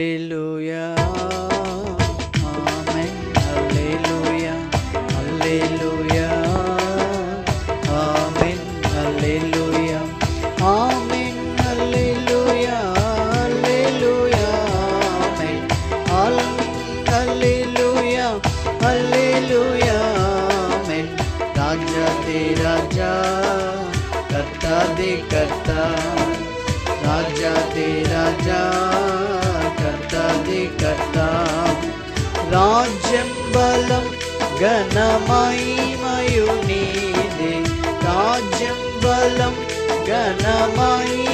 హల్లెలూయా ఆమేన్ హల్లెలూయా హల్లెలూయా ఆమేన్ హల్లెలూయా ఆమేన్ హల్లెలూయా హల్లెలూయా ఆమేన్ హల్లెలూయా హల్లెలూయా ఆమేన్ రాజాది రాజా కర్తాది కర్తా రాజాది రాజా కర్తాది కర్తా రాజ్యం బలం ఘనమహిమయు నీదే రాజ్యం బలం ఘనమహిమ